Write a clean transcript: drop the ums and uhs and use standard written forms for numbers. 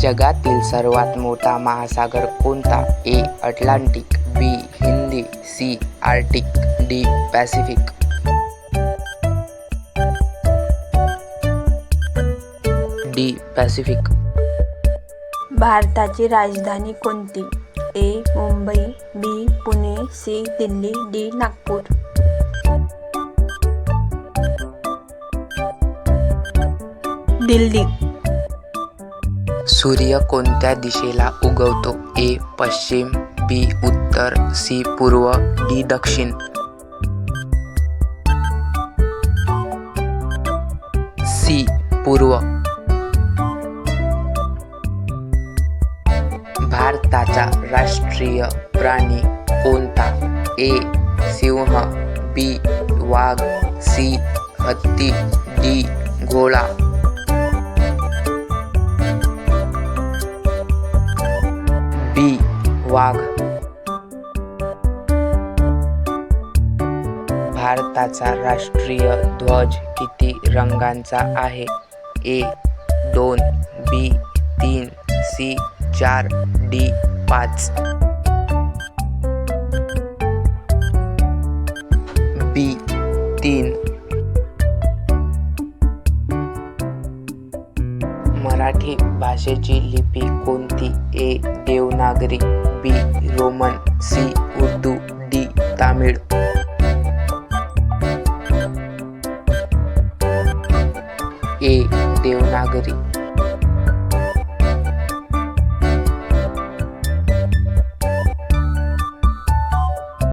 जगातील सर्वात मोठा महासागर कोणता? A. Atlantic, B. Hindi, C. Arctic, D. Pacific. D. Pacific. भारताची राजधानी कोणती? A. Mumbai, B. Pune, C. Delhi, D. Nagpur. Delhi. सूर्य कोणत्या दिशेला उगवतो? ए. पश्चिम, बी. उत्तर, सी. पूर्व, डी. दक्षिण. सी. पूर्व. भारताचा राष्ट्रीय प्राणी कोणता? ए. सिंह, बी. वाघ, सी. हत्ती, डी. घोडा. बी. वाघ. भारताचा राष्ट्रीय ध्वज किती रंगांचा आहे? A. 2, B. 3, C. 4, D. 5. B. 3. Marathi भाषेची लिपी कोणती? A. Devanagari, B. Roman, C. Urdu, D. Tamil. A. Devanagari.